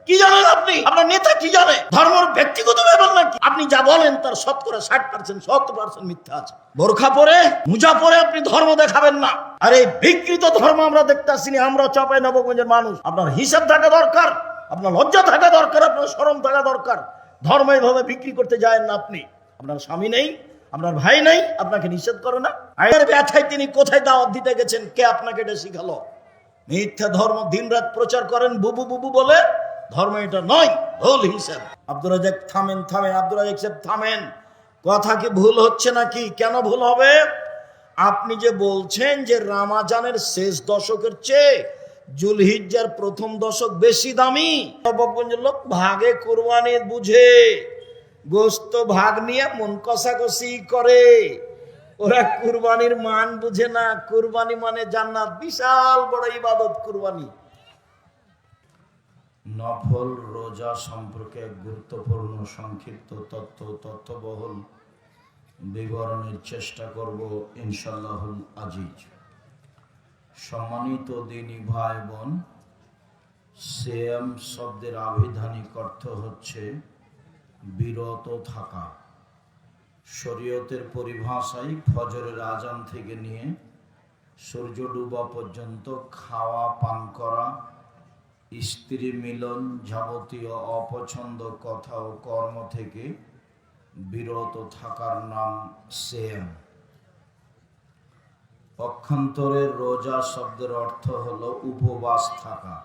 কি জানেন আপনি? আপনার নেতা কি জানে? ধর্মের ব্যক্তিগত ব্যাপার নাকি? আপনি যা বলেন তার 60% 70% মিথ্যা আছে। বোরখা পরে মুজা পরে আপনি ধর্ম দেখাবেন না। আর এই বিকৃত ধর্ম আমরা দেখতেছি না। আমরা চাঁপাইনবাবগঞ্জের মানুষ। আপনার হিসাব থাকা দরকার, আপনার লজ্জা থাকা দরকার, আপনার শরম থাকা দরকার। ধর্ম এইভাবে বিক্রি করতে যায় না আপনি। আপনার স্বামী নেই, আপনার ভাই নেই, আপনাকে নিষেধ করে না। আয়ের ব্যথায় তিনি কোথায় দাওয়াত দিতে গেছেন? কে আপনাকে এটা শিখালো? মিথ্যা ধর্ম দিনরাত প্রচার করেন বুবু বুবু বলে। ধর্ম এটা নয়, ভুল হিসাব। আব্দুর রাজ্জাক থামেন। আব্দুর রাজ্জাক সাহেব থামেন। কথা কি ভুল হচ্ছে নাকি? কেন ভুল হবে? আপনি যে বলছেন যে রামাজানের শেষ দশকের চেয়ে জুলহিজ্জার প্রথম দশক বেশি দামি। নবাবগঞ্জের লোক ভাগে কুরবানি বুঝে, গোস্ত ভাগ নিয়ে মন কষাকষি করে। ওরা কুরবানির মান বুঝে না। কুরবানি মানে জান্নাত, বিশাল বড় ইবাদত কুরবানি। নফল রোজা সম্পর্কে গুরুত্বপূর্ণ সংক্ষিপ্ত তথ্যবহুল বিবরণের চেষ্টা করব ইনশাআল্লাহুল আজিজ। সম্মানিত দিনী ভাই বোন, সিয়াম শব্দের আবিধানিক অর্থ হচ্ছে বিরত থাকা। শরীয়তের পরিভাষায় ফজরের আজান থেকে নিয়ে সূর্য ডুবা পর্যন্ত খাওয়া পান করা, স্ত্রী মিলন, যাবতীয় অপছন্দ কথা ও কর্ম থেকে বিরত থাকার নাম সিয়াম। পক্ষান্তরে রোজা শব্দের অর্থ হলো উপবাস থাকা।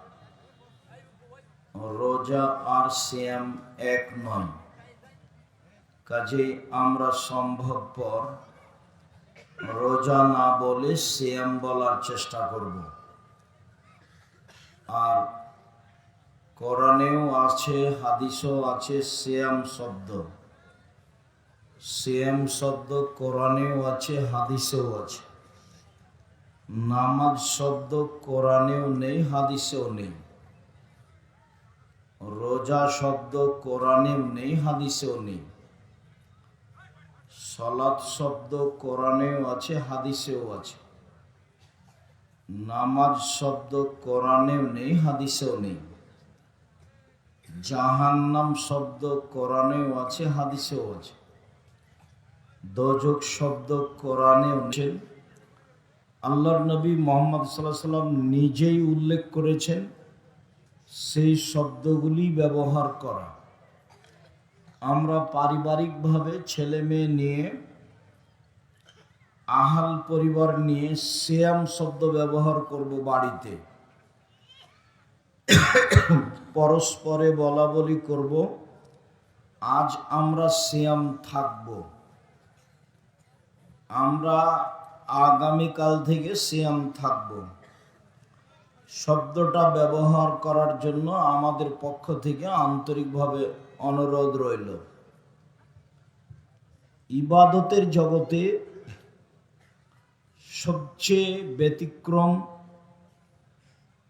রোজা আর সিয়াম এক নয়, কাজেই আমরা সম্ভবপর রোজা না বলে সিয়াম বলার চেষ্টা করব। আর কোরআনেও আছে, হাদিসও আছে সিয়াম শব্দ। সিয়াম শব্দ কোরআনেও আছে, হাদিসেও আছে। নামাজ শব্দ কোরআনেও নেই, হাদিসেও নেই। রোজা শব্দ কোরআনেও নেই, হাদিসেও নেই। সালাত শব্দ কোরআনেও আছে, হাদিসেও আছে। নামাজ শব্দ কোরআনেও নেই, হাদিসেও নেই। জাহান্নাম শব্দ কোরআনেও আছে, হাদিসেও আছে। দোজখ শব্দ কোরআনেও নেই। আল্লাহর নবী মুহাম্মদ সাল্লাল্লাহু আলাইহি ওয়াসাল্লাম নিজেই উল্লেখ করেছেন সেই শব্দগুলি ব্যবহার করা। আমরা পারিবারিকভাবে ছেলে মেয়ে নিয়ে, আহাল পরিবার নিয়ে সিয়াম শব্দ ব্যবহার করব বাড়িতে। পরস্পরে বলা বলি করব, আজ আমরা সিয়াম থাকব, আমরা আগামীকাল থেকে সিয়াম থাকব। শব্দটা ব্যবহার করার জন্য আমাদের পক্ষ থেকে আন্তরিকভাবে অনুরোধ রইল। ইবাদতের জগতে সবচেয়ে ব্যতিক্রম,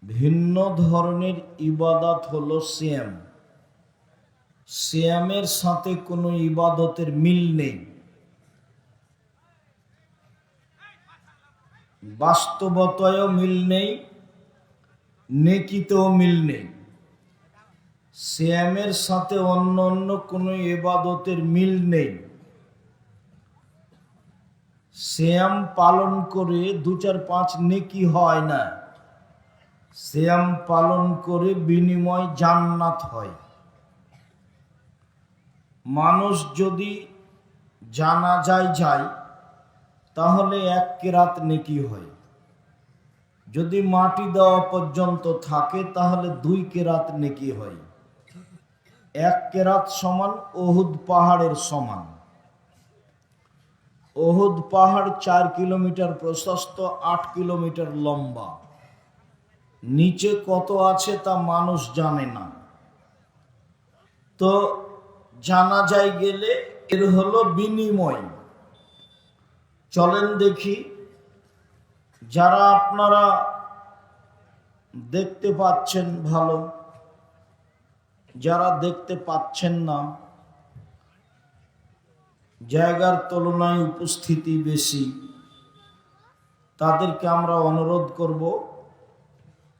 ভিন্ন ধরনের ইবাদত হলো সিয়াম। সিয়ামের সাথে কোনো ইবাদতের মিল নেই, বাস্তবতায়ও মিল নেই, নেকিতেও মিল নেই। সিয়ামের সাথে অন্য কোনো ইবাদতের মিল নেই। সিয়াম পালন করে 2-4-5 নেকি হয় না। সিয়াম পালন করে বিনিময় জান্নাত হয়। মানুষ যদি জানাজায় যায় তাহলে 1 কেরাত নেকি হয়। যদি মাটি দেওয়া পর্যন্ত থাকে তাহলে 2 কেরাত নেকি হয়। 1 কেরাত সমান উহুদ পাহাড়ের সমান। উহুদ পাহাড় 4 কিলোমিটার প্রশস্ত, 8 কিলোমিটার লম্বা। নিচে কত আছে তা মানুষ জানে না। তো জানাজায় গেলে এর হলো বিনিময়। চলেন দেখি, যারা আপনারা দেখতে পাচ্ছেন ভালো, যারা দেখতে পাচ্ছেন না, জায়গার তুলনায় উপস্থিতি বেশি, তাদেরকে আমরা অনুরোধ করব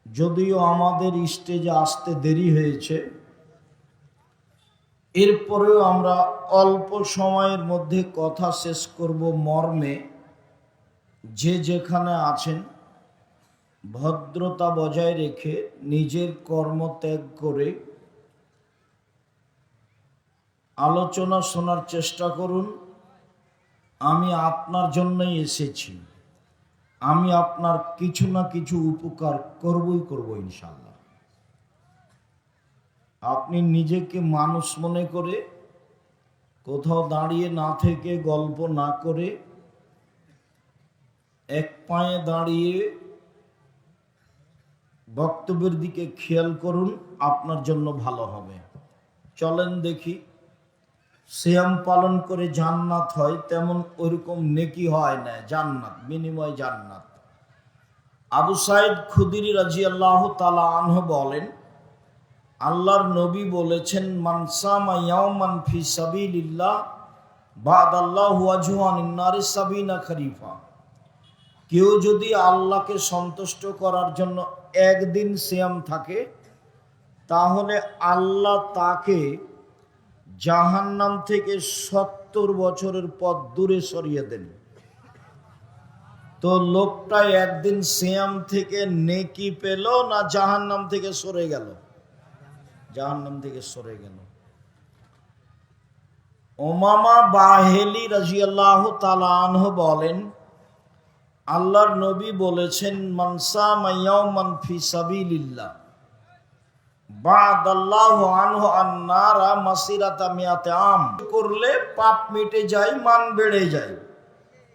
যদিও আমাদের স্টেজে আসতে দেরি হয়েছে, এরপরেও আমরা অল্প সময়ের মধ্যে কথা শেষ করব মর্মে যে যেখানে আছেন ভদ্রতা বজায় রেখে নিজের কর্ম ত্যাগ করে আলোচনা শোনার চেষ্টা করুন। আমি আপনার জন্যই এসেছি, আমি আপনার কিছু না কিছু উপকার করবই করব ইনশাআল্লাহ। আপনি নিজেকে মানুষ মনে করে কোথাও দাঁড়িয়ে না থেকে, গল্প না করে এক পায়ে দাঁড়িয়ে বক্তব্যের দিকে খেয়াল করুন, আপনার জন্য ভালো হবে। চলেন দেখি, সিয়াম পালন করে জান্নাত হয় তেমন ওইরকম নেকি হয় না, জান্নাত বিনিময় জান্নাত। আবু সাইদ খুদরি রাদিয়াল্লাহু তাআলা আনহু বলেন, আল্লাহর নবী বলেছেন, মান সামা ইয়াওমান ফি সাবিলিল্লাহ বাদাল্লাহু ওয়াজহু আনিন নারি সাবিনা খরিফা। কেউ যদি আল্লাহকে সন্তুষ্ট করার জন্য একদিন সিয়াম থাকে, তাহলে আল্লাহ তাকে জাহান্নাম থেকে 70 বছরের পথ দূরে সরিয়ে দেন। তো লোকটা একদিন সিয়াম থেকে নেকি পেল না জাহান্নাম থেকে সরে গেল? জাহান্নাম থেকে সরে গেল। উমামা বাহেলি রাদিয়াল্লাহু তাআলা আনহু বলেন, আল্লাহর নবী বলেছেন, মান সামা ইয়াওমান ফি সাবিলিল্লাহ বাদাল্লাহু আনহু আন-নারা মাসিরাতা মিয়াতে আম। করলে পাপ মিটে যায়, মান বেড়ে যায়।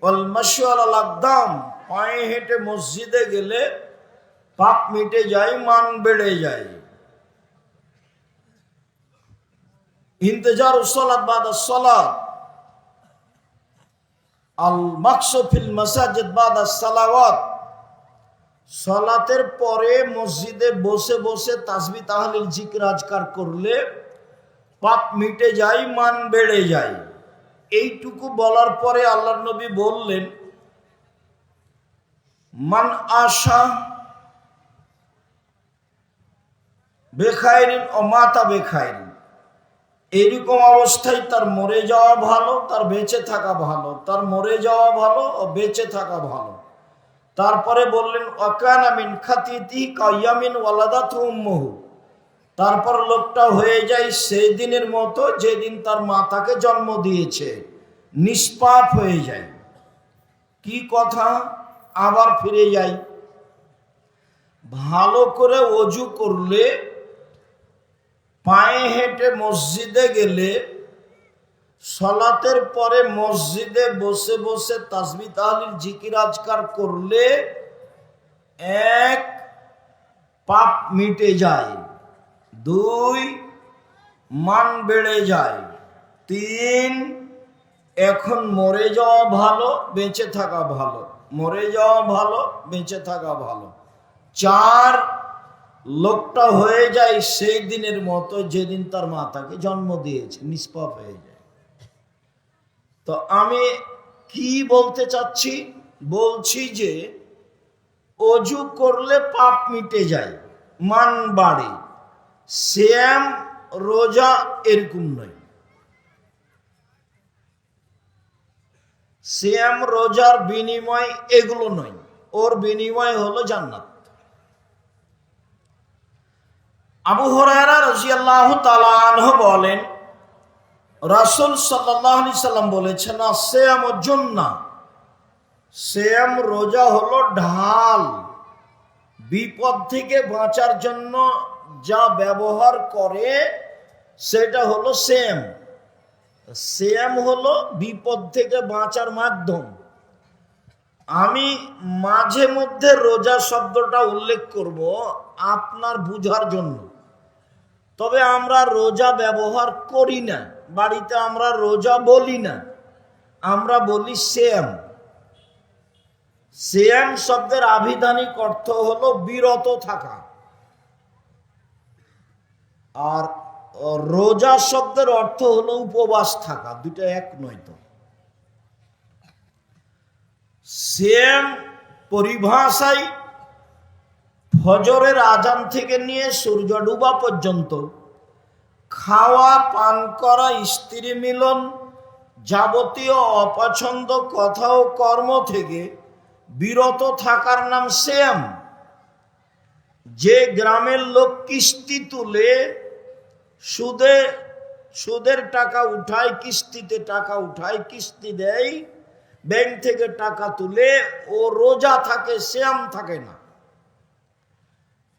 ওয়াল মাশু আলাল আকদাম, পায়ে হেঁটে মসজিদে গেলে পাপ মিটে যায়, মান বেড়ে যায়। ইন্তেজারুস সালাত বাদাস সালাত, আল মাকসু ফিল মাসাজিদ বাদাস সালাওয়াত, সালাতের পরে মসজিদে বসে বসে তাসবিহ তাহলিল জিকির আজকার করলে পাপ মিটে যায়, মান বেড়ে যায়। এইটুকু বলার পরে আল্লাহর নবী বললেন, মান আশা বেখায়রিন ও মাতা বেখায়রিন, এইরকম অবস্থায় তার মরে যাওয়া ভালো, তার বেঁচে থাকা ভালো, তার মরে যাওয়া ভালো ও বেঁচে থাকা ভালো। তারপরে বললেন, ওয়াকানা মিন খাতিতি কায়ামিন ওয়ালাদাতু উম্মুহু, তারপর লোকটা হয়ে যায় সেই দিনের মতো যেদিন তার মা তাকে জন্ম দিয়েছে, নিষ্পাপ হয়ে যায়। কি কথা, আবার ফিরে যাই। ভালো করে ওযু করলে, পায়ে হেঁটে মসজিদে গেলে, সালাতের পরে মসজিদে বসে বসে তাসবিহ তাহলিল জিকির আজকার করলে 1 পাপ মিটে যায়, 2 মান বেড়ে যায়, 3 এখন মরে যাওয়া ভালো, বেঁচে থাকা ভালো, মরে যাওয়া ভালো, বেঁচে থাকা ভালো, 4 লোকটা হয়ে যায় সেই দিনের মতো যেদিন তার মা তাকে জন্ম দিয়েছে, নিষ্পাপ হয়ে যায়। তো আমি কি বলতে চাচ্ছি, বলছি যে ওযু করলে পাপ মিটে যায়, মান বাড়ে। সিয়াম রোজা এরকম নয়। সিয়াম রোজার বিনিময় এগুলো নয়, ওর বিনিময় হলো জান্নাত। আবু হুরায়রা রাদিয়াল্লাহু তাআলা আনহু বলেন, রাসূল সাল্লাল্লাহু আলাইহি সাল্লাম বলেছেন, সিয়াম জান্নাহ, সিয়াম রোজা হলো ঢাল। বিপদ থেকে বাঁচার জন্য যা ব্যবহার করে সেটা হলো সিয়াম। সিয়াম হলো বিপদ থেকে বাঁচার মাধ্যম। আমি মাঝে মধ্যে রোজা শব্দটা উল্লেখ করব আপনার বুঝার জন্য, তবে আমরা রোজা ব্যবহার করি না, বাড়িতে আমরা রোজা বলি না, আমরা বলি সিয়াম। সিয়াম শব্দের আভিধানিক অর্থ হলো বিরত থাকা, আর রোজা শব্দের অর্থ হলো উপবাস থাকা, দুটো এক নয়। তো সিয়াম পরিভাষায় ফজরের আজান থেকে নিয়ে সূর্য ডুবা পর্যন্ত খাওয়া, পান করা, স্ত্রী মিলন, যাবতীয় অপছন্দ কথা ও কর্ম থেকে বিরত থাকার নাম সিয়াম। যে গ্রামের লোক কিস্তি তুলে সুদের টাকা উঠায়, কিস্তিতে টাকা উঠায়, কিস্তি দেয়, ব্যাংক থেকে টাকা তুলে, ও রোজা থাকে, সিয়াম থাকে না।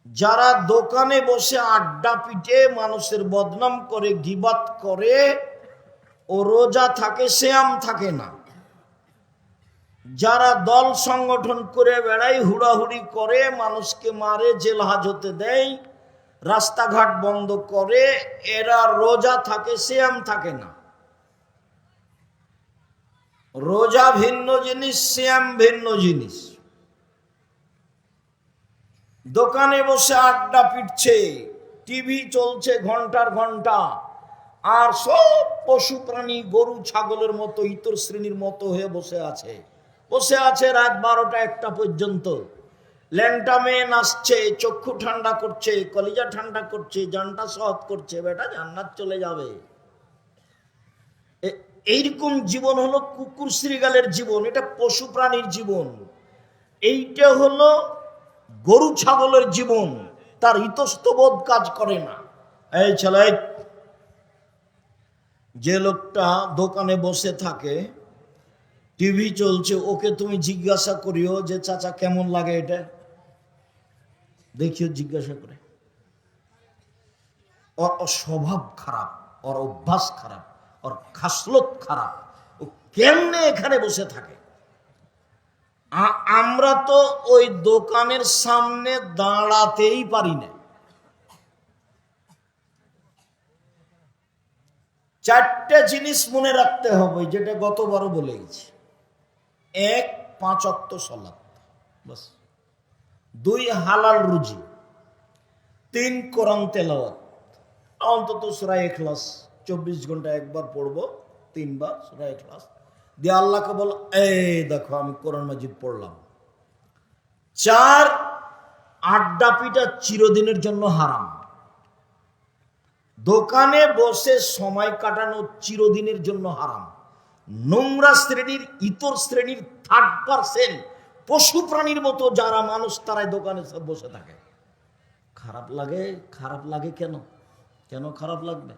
যারা দোকানে বসে আড্ডা পিটে মানুষের বদনাম করে, গীবাত করে, ও রোজা থাকে, সিয়াম থাকে না। যারা দল সংগঠন করে বেড়ায়, হুড়াহুড়ি করে, মানুষকে মারে, জেল হাজতে দেয়, রাস্তাঘাট বন্ধ করে, এরা রোজা থাকে, সিয়াম থাকে না। রোজা ভিন্ন জিনিস, সিয়াম ভিন্ন জিনিস। দোকানে বসে আড্ডা পিটছে, টিভি চলছে ঘন্টার ঘন্টা, আর সব পশু প্রাণী গরু ছাগলের মতো ইতর শ্রেণীর মতো হয়ে বসে আছে রাত 12টা 1টা পর্যন্ত। ল্যাংটা মেয়ে নাচছে, চক্ষু ঠান্ডা করছে, কলিজা ঠান্ডা করছে, জানটা সহজ করছে, বেটা জান্নাত চলে যাবে। এইরকম জীবন হলো কুকুর শ্রীগালের জীবন, এটা পশু প্রাণীর জীবন। এইটা হলো গরু ছাগলের জীবন, তার ইতস্তবোধ কাজ করে না। এই ছেলে, যে লোকটা দোকানে বসে থাকে, টিভি চলছে, ওকে তুমি জিজ্ঞাসা করিও যে চাচা কেমন লাগে এটা, দেখিও জিজ্ঞাসা করে। ওর স্বভাব খারাপ, ওর অভ্যাস খারাপ, ওর খাসলত খারাপ, ও কেমনে এখানে বসে থাকে। আমরা তো ওই দোকানের সামনে দাঁড়াতেই পারি না। 4টে জিনিস মনে রাখতে হবে, যেটা গতবারও বলে গেছি। 1, 5 ওয়াক্ত সালাত, বাস। 2, হালাল রুজি। 3, কোরআন তেলাওয়াত, অন্তত সূরা ইখলাস 24 ঘন্টা একবার পড়বো, 3 বার সূরা ইখলাস দিয়ে আল্লাহকে বল, এই দেখো আমি কোরআন মাজিদ পড়লাম। 4, আড্ডা পিটা চিরদিনের জন্য হারাম। দোকানে বসে সময় কাটানো চিরদিনের জন্য হারাম। নোংরা শ্রেণীর, ইতর শ্রেণীর, 3rd% পশু প্রাণীর মতো যারা মানুষ, তারাই দোকানে সব বসে থাকে। খারাপ লাগে? খারাপ লাগে কেন? কেন খারাপ লাগবে?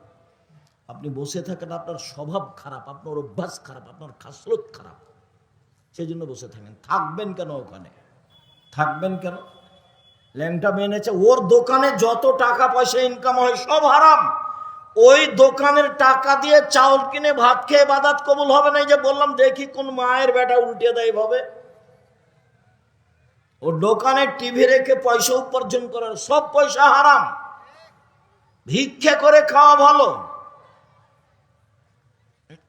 আপনি বসে থাকেন, আপনার স্বভাব খারাপ, আপনার অভ্যাস খারাপ, আপনার খাসলত খারাপ, সেই জন্য বসে থাকেন। থাকবেন কেন ওখানে? থাকবেন কেন? ল্যাংটা মেনেছে, ওর দোকানে যত টাকা পয়সা ইনকাম হয় সব হারাম। ওই দোকানের টাকা দিয়ে চাউল কিনে ভাত খেয়ে বাদাত কবুল হবে না। যে বললাম, দেখি কোন মায়ের বেটা উল্টে দেয় ভাবে। ও দোকানে টিভি রেখে পয়সা উপার্জন করার, সব পয়সা হারাম। ভিক্ষে করে খাওয়া ভালো,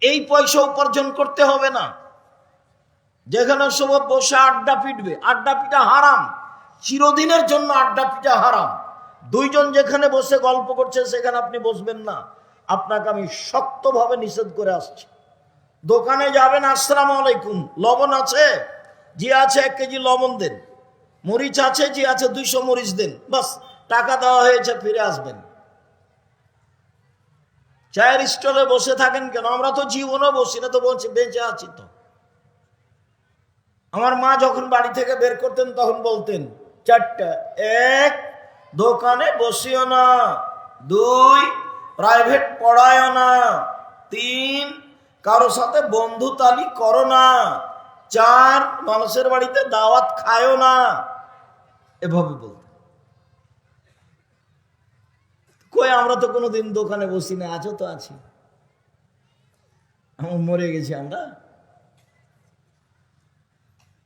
এই পয়সা উপার্জন করতে হবে না। যেখানে সব বসে আড্ডা পিটবে, আড্ডা পিটা হারাম, চিরদিনের জন্য আড্ডা পিটা হারাম। 2 জন যেখানে বসে গল্প করছে সেখানে আপনি বসবেন না, আপনাকে আমি শক্তভাবে নিষেধ করে আসছি। দোকানে যাবেন, আসসালামু আলাইকুম, লবণ আছে? জি আছে, 1 কেজি লবণ দেন। মরিচ আছে? জি আছে, 200 মরিচ দেন। বাস, টাকা দেওয়া হয়েছে, ফিরে আসবেন। চায়ের স্টলে বসে থাকেন কেন? আমরা তো জীবনও বসি না, তো বলছি বেঁচে আছি তো। আমার মা যখন বাড়ি থেকে বের করতেন তখন বলতেন 4টা: 1, দোকানে বসিও না। 2, প্রাইভেট পড়ায়ও না। 3, কারো সাথে বন্ধুতালি করো না। 4, মানুষের বাড়িতে দাওয়াত খায়ও না। এভাবে বলতেন। কই, আমরা তো কোনোদিন দোকানে বসি না। আছো তো? আছি। আমরা মরে গেছি আমরা।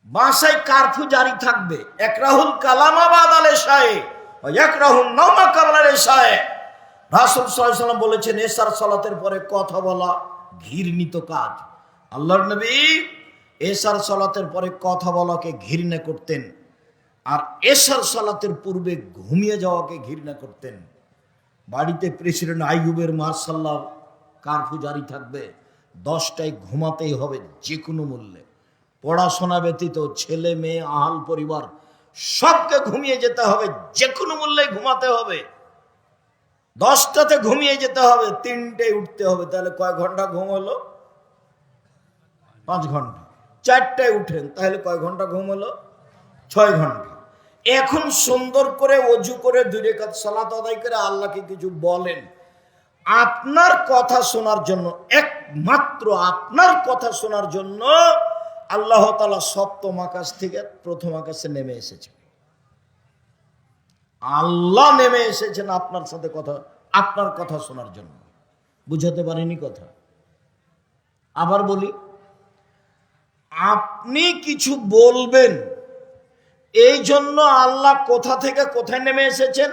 বাসায় কারফিউ জারি থাকবে। একরাহুল কালামা বাদাল ইশায়ে ওয়া ইয়াকরাহুন নাওমা কাবলাল ইশায়ে। রাসূল সাল্লাল্লাহু আলাইহি ওয়াসাল্লাম বলেছেন, এশার সালাতের পরে কথা বলা ঘৃণিত কাজ। আল্লাহর নবী এশার সালাতের পরে কথা বলাকে ঘৃণা করতেন, আর এশার সালাতের পূর্বে ঘুমিয়ে যাওয়াকে ঘৃণা করতেন। বাড়িতে প্রেসিডেন্ট আইয়ুবের মার্শাল্লাহ কারফিউ জারি থাকবে। 10টায় ঘুমাতেই হবে যে কোনো মূল্যে। পড়াশোনা ব্যতীত ছেলে মেয়ে, আহাল পরিবার সবকে ঘুমিয়ে যেতে হবে, যে কোনো মূল্যে ঘুমাতে হবে। 10টাতে ঘুমিয়ে যেতে হবে, 3টায় উঠতে হবে। তাহলে কয় ঘন্টা ঘুম হলো? 5 ঘন্টা। 4টায় উঠেন, তাহলে কয় ঘন্টা ঘুম হলো? 6 ঘন্টা। এখন সুন্দর করে ওযু করে 2 রাকাত সালাত আদায় করে আল্লাহকে কিছু বলেন। আপনার কথা শোনার জন্য, একমাত্র আপনার কথা শোনার জন্য আল্লাহ তাআলা সপ্তম আকাশ থেকে প্রথম আকাশে নেমে এসেছেন। আল্লাহ নেমে এসেছেন আপনার সাথে কথা, আপনার কথা শোনার জন্য। বুঝাতে পারিনি কথা? আবার বলি, আপনি কিছু বলবেন, এই জন্য আল্লাহ কোথা থেকে কোথায় নেমে এসেছেন?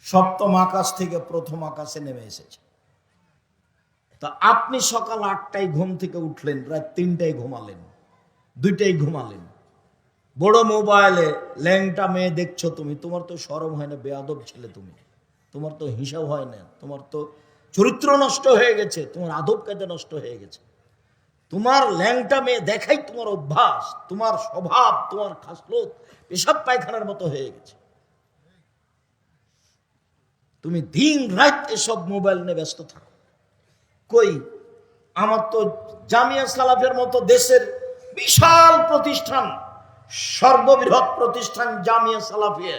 সপ্তম আকাশ থেকে প্রথম আকাশে নেমে এসেছেন। তা আপনি সকাল 8টায় ঘুম থেকে উঠলেন, রাত 3টায় ঘুমালেন, 2টায় ঘুমালেন, বড় মোবাইলে ল্যাংটা মেয়ে দেখছো তুমি, তোমার তো শরম হয় না? বেয়াদব ছেলে তুমি, তোমার তো হিসাব হয় না, তোমার তো চরিত্র নষ্ট হয়ে গেছে, তোমার আদব কায়দা নষ্ট হয়ে গেছে। তোমার ল্যাংটা মেয়ে দেখাই তোমার অভ্যাস, তোমার স্বভাব, তোমার খাসলত পেশাব পায়খানার মতো হয়ে গেছে। তুমি দিন রাত এসব মোবাইল নিয়ে ব্যস্ত থাকো। কই, আমার তো জামিয়া সালাফের মতো দেশের বিশাল প্রতিষ্ঠান, সর্ববৃহৎ প্রতিষ্ঠান জামিয়া সালাফিয়া,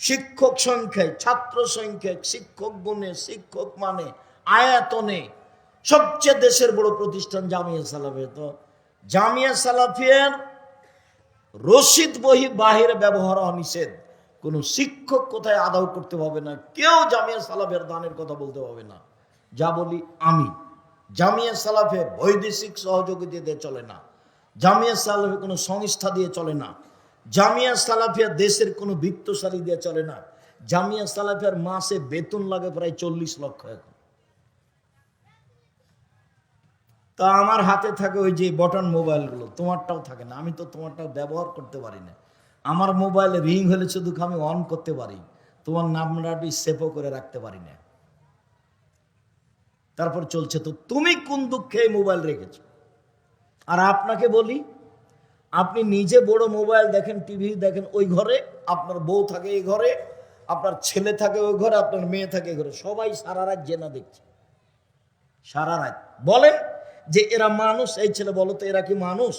শিক্ষক সংখ্যায়, ছাত্র সংখ্যায়, শিক্ষক গুণে, শিক্ষক মানে, আয়াতনে সবচেয়ে দেশের বড় প্রতিষ্ঠান জামিয়া সালাফিয়া। তো জামিয়া সালাফিয়ার রশিদ বহি বাহিরে ব্যবহার নিষেধ। কোন শিক্ষক কোথায় আদাও করতে হবে না, কেউ জামিয়া সালাফের দানের কথা বলতে হবে না। যা বলি আমি, জামিয়া সালাফে বৈদেশিক সহযোগিতা দিয়ে চলে না, জামিয়া সালাফে কোনো সংস্থা দিয়ে চলে না, জামিয়া সালাফিয়া দেশের কোনো বিত্তশালী দিয়ে চলে না। জামিয়া সালাফিয়ার মাসে বেতন লাগে প্রায় 40 লক্ষ। এখন তা আমার হাতে থাকে ওই যে বটন মোবাইলগুলো, তোমারটাও থাকে না। আমি তো তোমারটাও ব্যবহার করতে পারি না। আমার মোবাইলে রিং হলে শুধু আমি অন করতে পারি, তোমার নাম্বারটি সেভও করে রাখতে পারি না। তারপর চলছে। তো তুমি কোন দুঃখে মোবাইল রেখেছো? আর আপনাকে বলি, আপনি নিজে বড় মোবাইল দেখেন, টিভি দেখেন, ওই ঘরে আপনার বউ থাকে, এই ঘরে আপনার ছেলে থাকে, ওই ঘরে আপনার মেয়ে থাকে, এই ঘরে সবাই সারা রাত জেনা দেখছে, সারা রাত। বলেন যে এরা মানুষ? এই ছেলে বলো তো, এরা কি মানুষ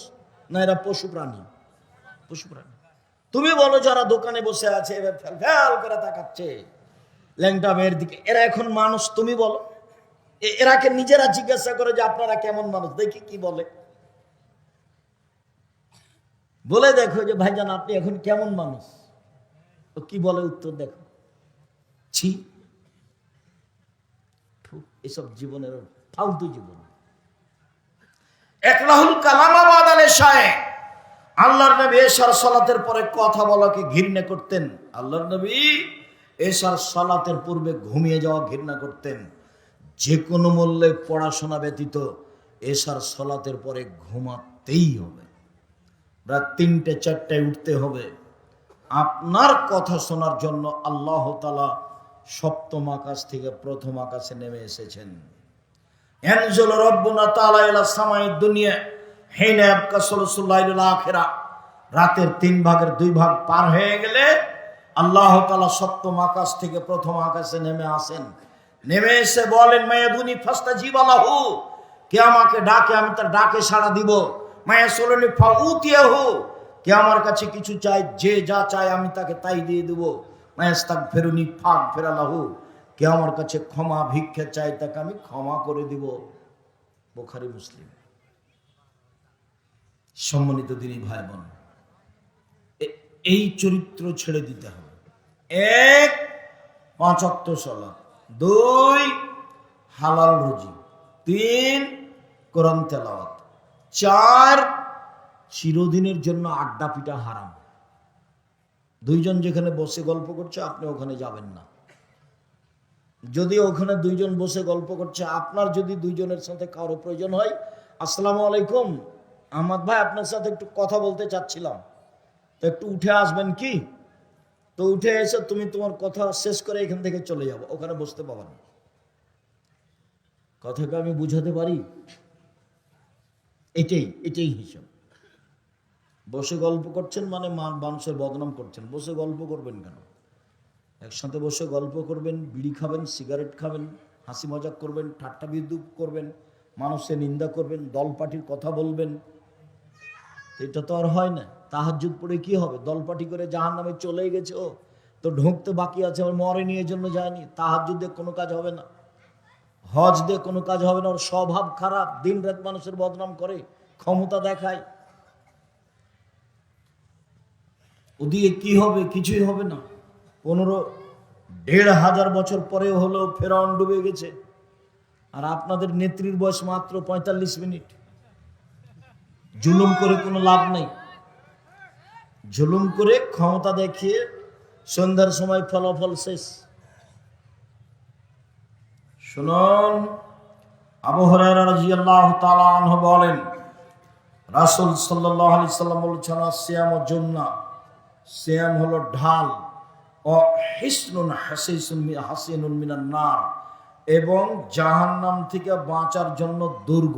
না এরা পশু প্রাণী? পশু প্রাণী। তুমি বলো যারা দোকানে বসে আছে ফ্যাল করে তাকাচ্ছে ল্যাংটা মেয়ের দিকে, এরা এখন মানুষ? তুমি বলো। এরাকে নিজেরা জিজ্ঞাসা করে যে আপনারা কেমন মানুষ, দেখি কি বলে। বলে দেখো যে ভাইজান আপনি এখন কেমন মানুষ, তো কি বলে উত্তর দেখো। ছি, এসব জীবনের ফালতু জীবন। একরাহুল কালাম আবাদ আলাইহিস সালাম, আল্লাহর নবী এশার সালাতের পরে কথা বলাকে ঘৃণা করতেন। আল্লাহর নবী এশার সালাতের পূর্বে ঘুমিয়ে যাওয়া ঘৃণা করতেন। যে কোনো মূল্যে পড়াশোনা ব্যতীত এশার সালাতের পরে ঘুমাতেই হবে, রাত 3টে 4টায় উঠতে হবে। আপনার কথা শোনার জন্য আল্লাহ তাআলা সপ্তম আকাশ থেকে প্রথম আকাশে নেমে এসেছেন। ইয়ানজুলু রাব্বুনা তাআলা ইলা সামাইদ দুনিয়া হিনা ইয়াবকা সুলুসুল আখিরা, রাতের 3 ভাগের 2 ভাগ পার হয়ে গেলে আল্লাহ তাআলা সপ্তম আকাশ থেকে প্রথম আকাশে নেমে আসেন। নেমে এসে বলেন, মায়াদুনি ফাস্তাজিবা লাহু, কে আমাকে ডাকে আমি তার ডাকে সাড়া দিব। মায়াসুলুনি ফাউতিয়াহু, কে আমার কাছে কিছু চায়, যে যা চায় আমি তাকে তাই দিয়ে দেব। মায়াস্তাগফিরুনি ফাগফিরা লাহু, কে আমার কাছে ক্ষমা ভিক্ষা চায় তাকে আমি ক্ষমা করে দিব। বুখারী মুসলিম। সম্মানিত দিনী ভাই বোন, এই চরিত্র ছেড়ে দিতে হবে। 1 5 ওয়াক্ত সালাত, 2 হালাল রুজি, 3 কোরআন তেলাওয়াত, 4 চিরদিনের জন্য আড্ডা পিটা হারাম। 2 জন যেখানে বসে গল্প করছে আপনি ওখানে যাবেন না। যদি ওখানে 2 জন বসে গল্প করছে, আপনার যদি 2 জনের সাথে কারো প্রয়োজন হয়, আসসালামু আলাইকুম আহমদ ভাই, আপনার সাথে একটু কথা বলতে চাচ্ছিলাম, তো একটু উঠে আসবেন কি? তো উঠে এসে তুমি তোমার কথা শেষ করে এখান থেকে চলে যাবো, ওখানে বসতে পাবো না। কথাকে আমি বুঝাতে পারি? এটাই হিসাব। বসে গল্প করছেন মানে মানুষের বদনাম করছেন। বসে গল্প করবেন কেন? একসাথে বসে গল্প করবেন, বিড়ি খাবেন, সিগারেট খাবেন, হাসি মজাক করবেন, ঠাট্টা বিদ্রুপ করবেন, মানুষের নিন্দা করবেন, দল পার্টির কথা বলবেন। এটা তো আর হয় না। তাহাজ্জুদ পড়ে কি হবে? দল পার্টি করে জাহান্নামে চলে গেছে, ও তো ঢুকতে বাকি আছে, ওর মরেনি এর জন্য যায়নি। তাহাজ্জুদ দিয়ে কোনো কাজ হবে না, হজ দিয়ে কোনো কাজ হবে না। ওর স্বভাব খারাপ, দিন রাত মানুষের বদনাম করে, ক্ষমতা দেখায়। ওদিকে কি হবে? কিছুই হবে না। 15,500 বছর পরেও হলো ফেরাউন ডুবে গেছে, আর আপনাদের নেত্রীর বয়স মাত্র 45 মিনিট। জুলুম করে কোনো লাভ নেই। জুলুম করে ক্ষমতা দেখিয়ে সন্ধ্যার সময় ফলাফল শেষ। শুনুন, আবু হুরায়রা রাদিয়াল্লাহু তাআলা আনহু বলেন, রাসূল সাল্লাল্লাহু আলাইহি সাল্লাম বলেছেন, সিয়াম ও জুন্নাহ, সিয়াম হলো ঢাল, ও হিসনুন হাসিনুন মিনান নার, এবং জাহান্নাম থেকে বাঁচার জন্য দুর্গ।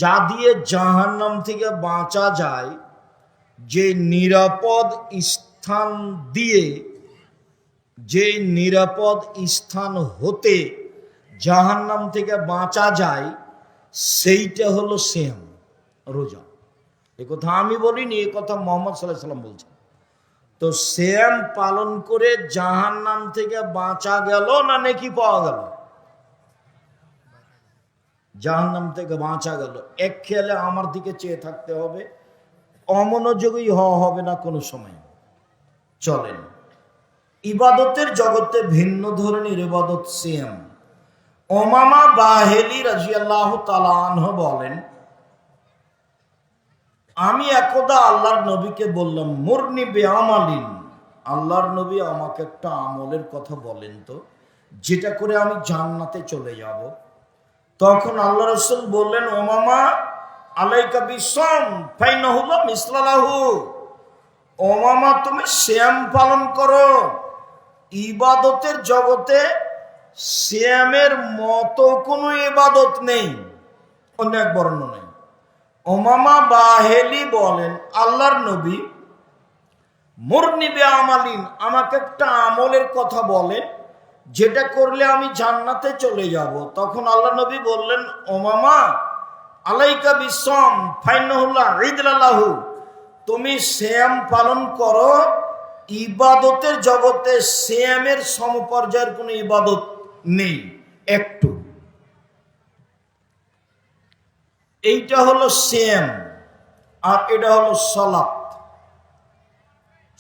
যা দিয়ে জাহান্নাম থেকে বাঁচা যায়, যে নিরাপদ স্থান দিয়ে, যে নিরাপদ স্থান হতে জাহান্নাম থেকে বাঁচা যায়, সেইটা হলো সিয়াম, রোজা। এ কথা আমি বলিনি, এ কথা মুহাম্মদ সাল্লাল্লাহু আলাইহি ওয়াসাল্লাম বলছেন। তো সিয়াম পালন করে জাহান্নাম থেকে বাঁচা গেল না নেকি পাওয়া গেল? জাহান্নাম থেকে বাঁচা গেল। এক খেয়ালে আমার দিকে চেয়ে থাকতে হবে, অমনোযোগী হওয়া হবে না কোনো সময়। চলেন, ইবাদতের জগতে ভিন্ন ধরনের ইবাদত সিয়াম। উমামা বাহিলী রাদিয়াল্লাহু তাআলা আনহু বলেন, আমি একদা আল্লাহর নবীকে বললাম, মুরনি বিআমালিন, আল্লাহর নবী আমাকে একটা আমলের কথা বলেন তো, যেটা করে আমি জান্নাতে চলে যাব। তখন আল্লাহ রাসূল বললেন, উমামা আলাইকা বিসম ফাইনাহু মিসলাহু, উমামা তুমি সিয়াম পালন করো। ইবাদতের জগতে সিয়ামের মতো কোনো ইবাদত নেই, অনেক বর্ণনা নেই। উমামা বাহিলী বলেন, আল্লাহর নবী মুরনি বিআমালিন, আমাকে একটা আমলের কথা বলেন, যেটা করলে আমি জান্নাতে চলে যাব। তখন আল্লাহ নবী বললেন, উমামা আলাইকা বিসম ফাইনাহুল্লাহ ঈদলাহু, তুমি সিয়াম পালন করো। ইবাদতের জগতে সিয়ামের সমপর্যায়ের কোনো ইবাদত নেই একটু। এইটা হলো সিয়াম, আর এটা হলো সালাত।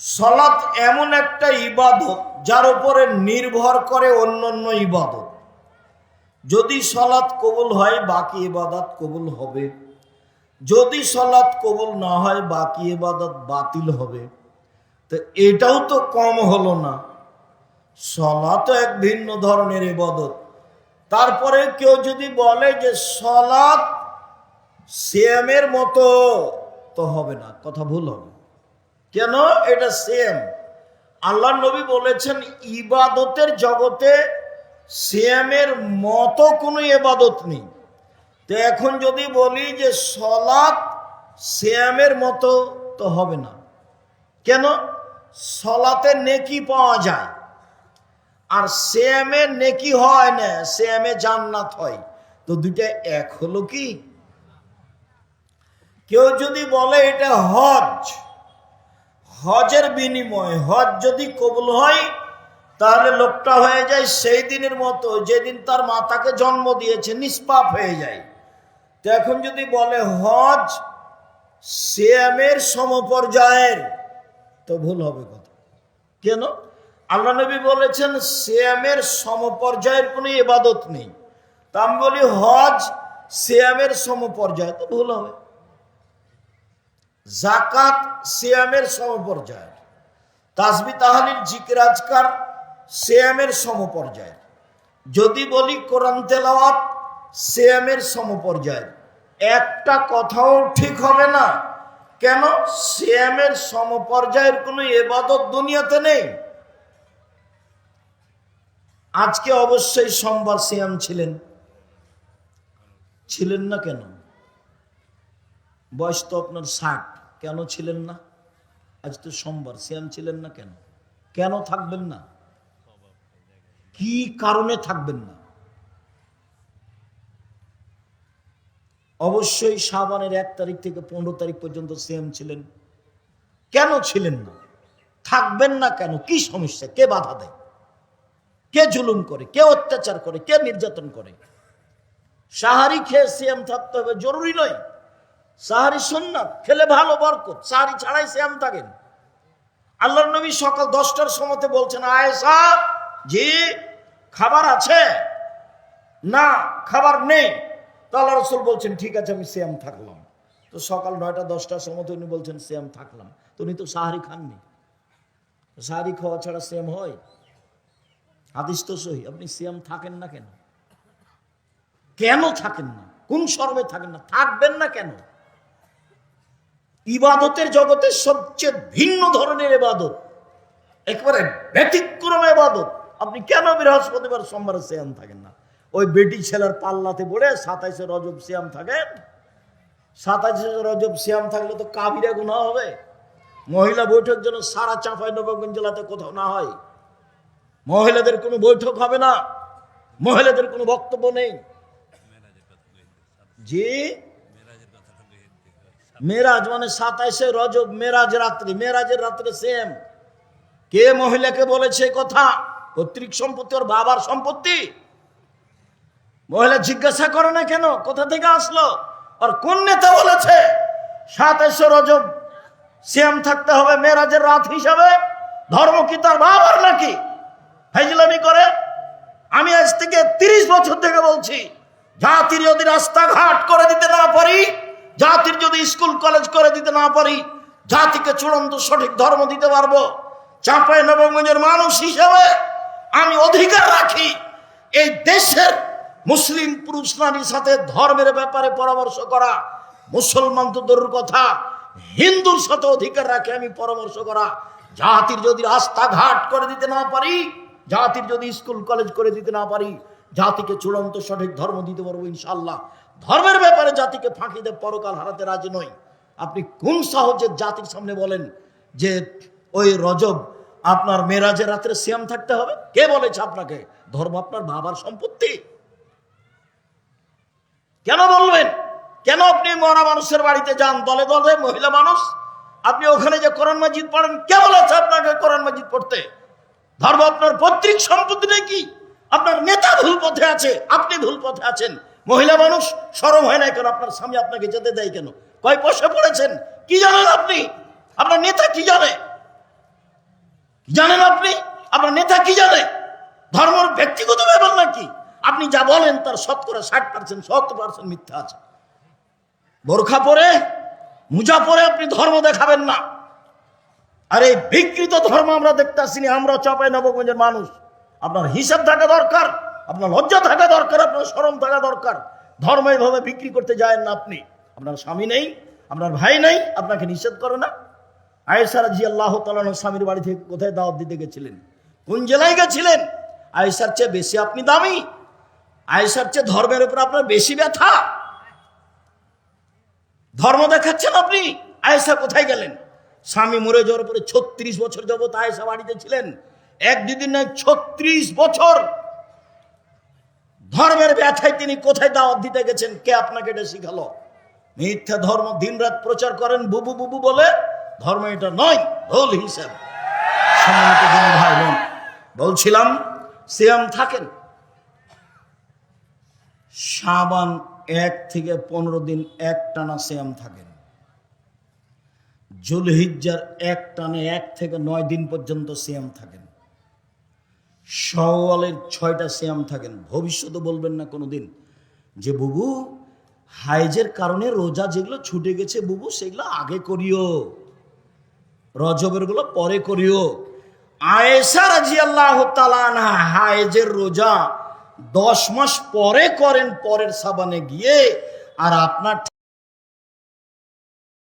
সালাত এমন একটা ইবাদত যার উপরে নির্ভর করে অন্যান্য ইবাদত। যদি সালাত কবুল হয়, বাকি ইবাদত কবুল হবে। যদি সালাত কবুল না হয়, বাকি ইবাদত বাতিল হবে। তো এটাও তো কম হলো না। সালাত এক ভিন্ন ধরনের ইবাদত। তারপরে কেউ যদি বলে যে সালাত সিয়ামের মতো, তো হবে না, কথা ভুল হবে। কেন? এটা সিয়াম। আল্লাহর নবী বলেছেন, ইবাদতের জগতে সিয়ামের মতো কোনো ইবাদত নেই। তো এখন যদি বলি যে সালাত সিয়ামের মতো, তো হবে না। কেন? সালাতে নেকি পাওয়া যায়, আর সিয়ামে নেকি হয় না, সিয়ামে জান্নাত হয়। তো দুইটা এক হলো কি? কেউ যদি বলে এটা হজ, হজের বিনিময়, হজ যদি কবুল হয়, তাহলে লোকটা হয়ে যায় সেই দিনের মতো যেদিন তার মাতাকে জন্ম দিয়েছে, নিষ্পাপ হয়ে যায়। তো এখন যদি বলে হজ সিয়ামের সমপর্যায়ের, তো ভুল হবে কথা। কেন? আল্লাহ নবী বলেছেন সিয়ামের সমপর্যায়ের কোনো ইবাদত নেই। তা আমি বলি হজ সিয়ামের সমপর্যায়, তো ভুল হবে। যাকাত সিয়ামের সমপর্যায়, তাসবিহ তাহলিল জিকির আজকার সিয়ামের সমপর্যায়। যদি বলি কোরআন তেলাওয়াত সিয়ামের সমপর্যায়, একটা কথাও ঠিক হবে না। কেন? সিয়ামের সমপর্যায়ের কোনো ইবাদত দুনিয়াতে নেই। আজকে অবশ্যই সোমবার সিয়াম ছিলেন না কেন? বয়স তো আপনার 60, কেন ছিলেন না? আজ তো সোমবার, সিয়াম ছিলেন না কেন? কেন থাকবেন না? কি কারণে থাকবেন না? অবশ্যই শাবানের 1 তারিখ থেকে 15 তারিখ পর্যন্ত সিয়াম ছিলেন, কেন ছিলেন না? থাকবেন না কেন? কি সমস্যা? কে বাধা দেয়? কে জুলুম করে? কে অত্যাচার করে? কে নির্যাতন করে? সাহারি খেয়ে সিয়াম থাকতে হবে জরুরি নয়। সাহারি সুন্নাত, খেলে ভালো বরকত। সাহারি ছাড়াই সিয়াম থাকেন। আল্লাহর নবী সকাল 10টার সময়তে বলছেন, আয়েশা জি খাবার আছে? না খাবার নেই। তো আল্লাহ রাসূল বলছেন ঠিক আছে আমি সিয়াম থাকলাম। তো সকাল 9টা 10টার সময় উনি বলছেন সিয়াম থাকলাম, তো উনি তো সাহারি খাননি। সাহারি খাওয়া ছাড়া সিয়াম হয়? হাদিস তো সহি। আপনি সিয়াম থাকেন না কেন? কেন থাকেন না? কোন শর্মে থাকেন না? থাকবেন না কেন? ইবাদতের জগতে সবচেয়ে ভিন্ন ধরনের ইবাদত, একেবারে ব্যতিক্রম ইবাদত। আপনি কেন বৃহস্পতিবার সোমবার সিয়াম থাকেন না? ওই বেটি ছেলের পাল্লাতে পড়ে 27শে রজব সিয়াম থাকেন। 27শে রজব সিয়াম থাকলে তো কাবিরা গুনাহ হবে। মহিলা বৈঠক যেন সারা চাঁপাইনবাবগঞ্জ জেলাতে কোথাও না হয়। মহিলাদের কোনো বৈঠক হবে না, মহিলাদের কোনো বক্তব্য নেই। জি মেরাজ মানে 27শে রজব, মেরাজ রাত্রি, মেরাজের রাত্রে সেম। কে মহিলাকে বলেছে কথা? পৈতৃক সম্পত্তি ওর বাবার সম্পত্তি। মহিলা জিজ্ঞাসা করে না কেন কোথা থেকে আসলো? আর কোন নেতা বলেছে 27শে রজব সিয়াম থাকতে হবে মেরাজের রাত হিসাবে? ধর্ম কি তার বাবার নাকি? হাইজলামি করে। আমি আজ থেকে 30 বছর থেকে বলছি, জাতির যদি রাস্তাঘাট করে দিতে না পারি, জাতির যদি স্কুল কলেজ করে দিতে না পারি, জাতিকে চূড়ান্ত সঠিক ধর্ম দিতে পারবো, চাঁপাইনবাবগঞ্জের মানুষ হিসেবে আমি অধিকার রাখি এই দেশের মুসলিম পুরুষ নারীর সাথে ধর্মের ব্যাপারে পরামর্শ করা। মুসলমান তো দূরের কথা, হিন্দুর সাথে অধিকার রাখে আমি পরামর্শ করা। জাতির যদি রাস্তাঘাট করে দিতে না পারি, জাতির যদি স্কুল কলেজ করে দিতে না পারি, জাতিকে চূড়ান্ত সঠিক ধর্ম দিতে পারবো ইনশাল্লাহ। ধর্মের ব্যাপারে জাতিকে ফাঁকি দিয়ে পরকাল হারাতে রাজি নই। আপনি কোন সাহসে জাতির সামনে বলেন যে ওই রজব আপনার মেরাজের রাত্রে সিয়াম থাকতে হবে? কে বলেছে আপনাকে? ধর্ম আপনার বাবার সম্পত্তি। কেন বলবেন? কেন আপনি মরা মানুষের বাড়িতে যান দলে দলে, মহিলা মানুষ, আপনি ওখানে যে কোরআন মাজিদ পড়েন, কে বলেছে আপনাকে কোরআন মাজিদ পড়তে? ধর্ম আপনার পৈতৃক সম্পত্তি নাকি? আপনার নেতা ভুল পথে আছে, আপনি ভুল পথে আছেন। মহিলা মানুষ, শরম হয় না কেন? আপনার স্বামী আপনাকে যেতে দেয় কেন? কয় পয়সা পড়েছেন? কি জানেন আপনি? আপনার নেতা কি জানে? জানেন আপনি? আপনার নেতা কি জানে? ধর্মের ব্যক্তিগত ব্যাপার নাকি? আপনি যা বলেন তার 60% 70% মিথ্যা আছে। বোরখা পরে মুজা পরে আপনি ধর্ম দেখাবেন না। আর এই বিকৃত ধর্ম আমরা দেখতে আসিনি। আমরা চাঁপাইনবাবগঞ্জের মানুষ। আপনার হিসাব থাকা দরকার, আপনার লজ্জা থাকা দরকার, আপনার শরম থাকা দরকার। ধর্ম এইভাবে বিক্রি করতে যায় না আপনি। আপনার স্বামী নেই, আপনার ভাই নেই, আপনাকে নিষেধ করে না। আয়েশা রাদিয়াল্লাহু তাআলা স্বামীর বাড়ি থেকে কোথায় দাওয়াত দিতে গেছিলেন? কোন জেলায় গেছিলেন? আয়েশার চেয়ে বেশি আপনি দামি। আয়েশার চেয়ে ধর্মের উপর আপনার বেশি ব্যথা। ধর্ম দেখাচ্ছেন আপনি। আয়েশা কোথায় গেলেন? স্বামী মরে যাওয়ার পরে 36 বছর যাবত আয়েশা বাড়িতে ছিলেন। এক দুদিন নয়, 36 বছর ধর্মের ব্যথায় তিনি কোথায় দাওয়াত দিতে গেছেন? কে আপনাকে এটা শিখালো? মিথ্যা ধর্ম দিনরাত প্রচার করেন বুবু বুবু বলে। ধর্ম এটা নয়, ভুল হিসাব। সম্মানিত দিনী ভাই বোন, বলছিলাম সিয়াম থাকেন। শাবান 1 থেকে 15 দিন একটানা সিয়াম থাকেন। জুলহিজ্জার একটানে 1 থেকে 9 দিন পর্যন্ত সিয়াম থাকেন। শাওয়ালের 6টা সিয়াম থাকেন। ভবিষ্যতে বলবেন না কোনোদিন যে বুবু হাইজের কারণে রোজা যেগুলো ছুটে গেছে বুবু সেগুলো আগে করিও, রজবের গুলো পরে করিও। আয়েশা রাদিয়াল্লাহু তাআলা আনহা হাইজের রোজা 10 মাস পরে করেন, পরের সাবানে গিয়ে। আর আপনার